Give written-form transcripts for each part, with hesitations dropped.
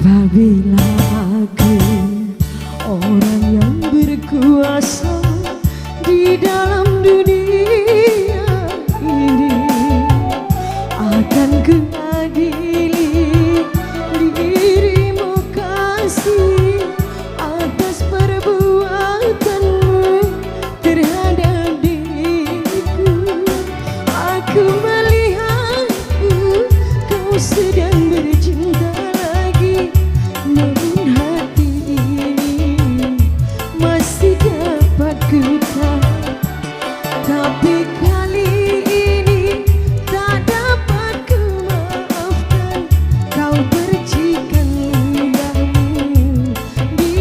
Apabila aku orang yang berkuasa di dalam dunia ini, akan kuadili dirimu kasih atas perbuatanmu terhadap diriku. Aku melihatmu, kau sedang bercinta lagi, namun hati ini masih dapat ku tahan. Tapi kali ini tak dapat ku maafkan. Kau percikan ludahmu di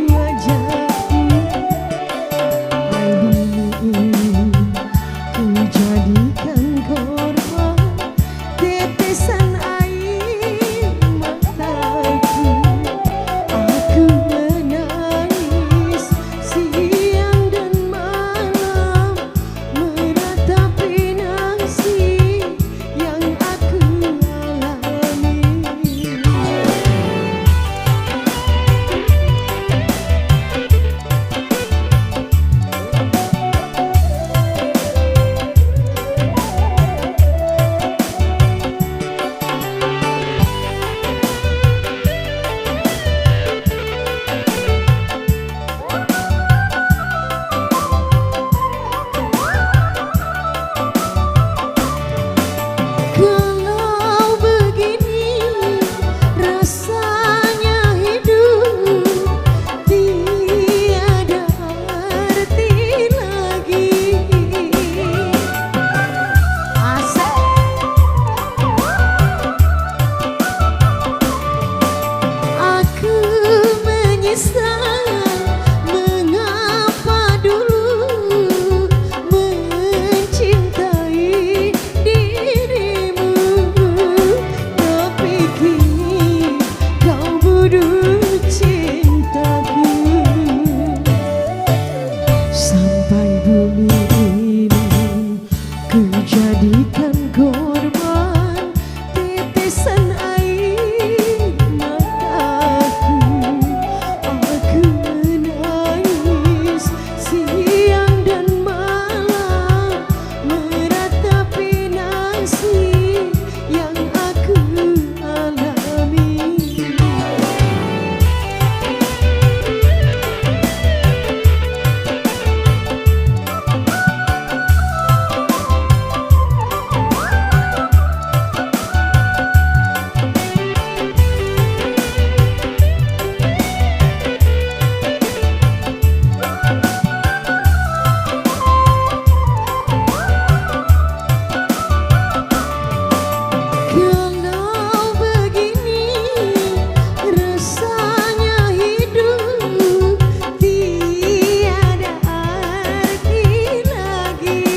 wajahku. Hari ini ku jadikan korban tetesan air mataku. Aku menangis siang dan malam, meratapi nasib yang aku alami. Kalau begini rasanya hidup, tiada arti lagi. Aku menyesal mengapa dulu mencintai dirimu. Tapi kini kau bodoh cintaku. Sampai bumi ini ku jadikan korban tetesan air mataku. Aku menangis siang dan malam, meratapi nasib yang aku alami. Kalau begini rasanya hidup, tiada arti lagi.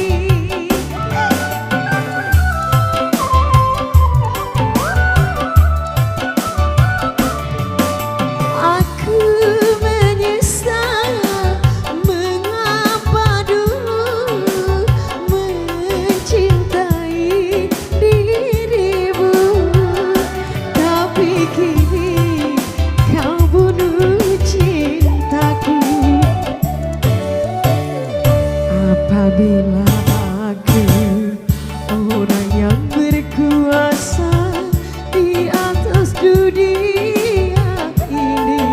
Aku menyesal mengapa dulu mencintai dirimu. Tapi kini kau bunuh cintaku. Apabila aku orang yang berkuasa di atas dunia ini,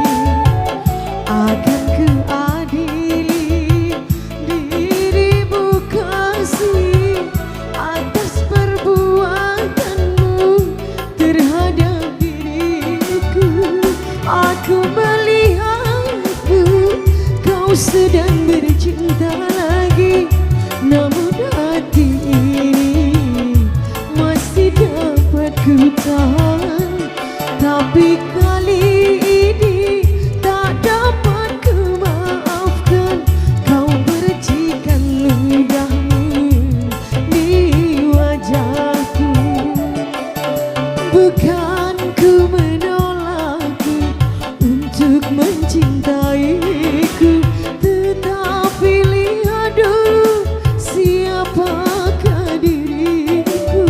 akan kuadili dirimu kasih atas perbuatanmu terhadap diriku. Aku melihatmu, kau sedang bercinta lagi, namun hati ini masih dapat ku tahan. Tapi kali ini tak dapat ku maafkan. Kau percikan ludahmu di wajahku. Bukan ku menolakku untuk mencintaiku, tetapi lihat dulu siapakah diriku.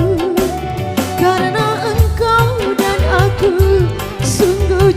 Karena engkau dan aku sungguh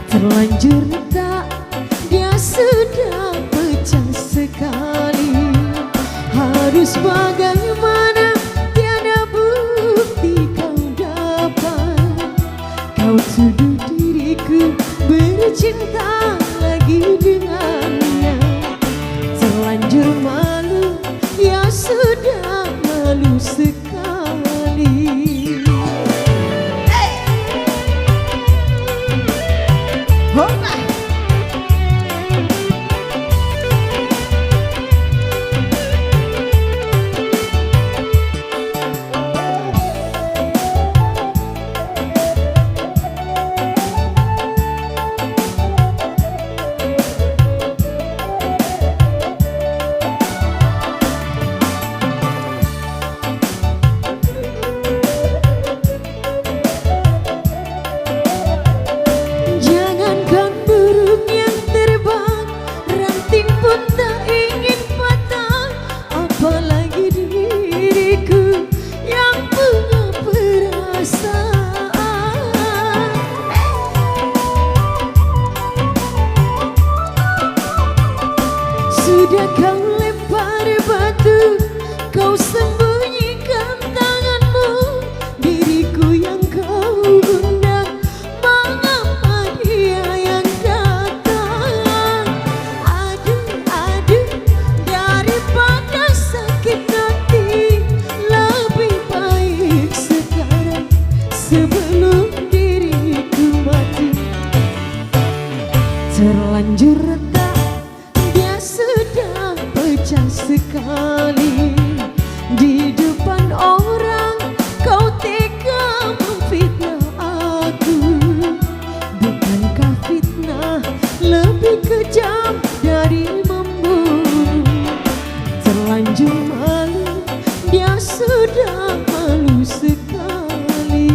Terlanjur tak, dia sudah pecah sekali. Harus bagaimana, tiada bukti kau dapat. Kau tuduh diriku bercinta lagi dengannya. Terlanjur malu, ya sudah malu sekali. Sudah kau lempar batu, kau sembunyikan tanganmu. Diriku yang kau undang, mengapa dia yang datang? Aduh, aduh, daripada sakit hati, lebih baik sekarang sebelum diriku mati. Terlanjur retak, sudah pecah sekali. Di depan orang kau tega memfitnah aku. Bukankah fitnah lebih kejam dari membunuh? Terlanjur malu, dia sudah malu sekali.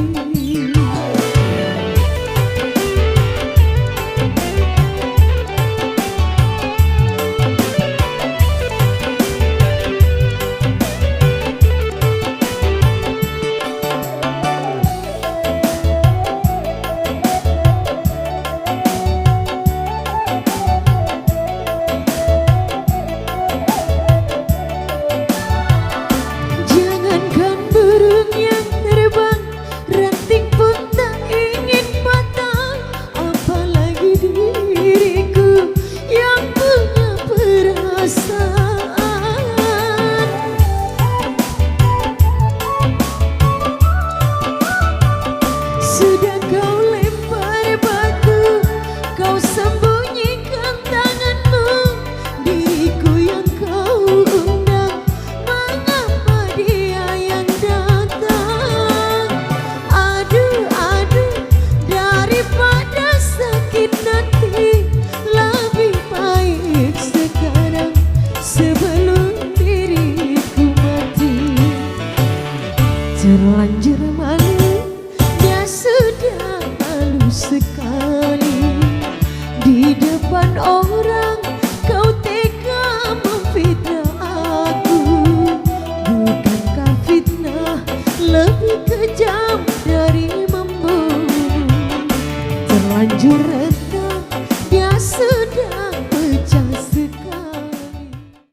Sudah kau lempar batu, kau sembunyikan tanganmu. Diriku yang kau undang, mengapa dia yang datang? Aduh, aduh, daripada sakit nanti, lebih baik sekarang sebelum diriku mati. Terlanjur malu, sudah malu sekali. Di depan orang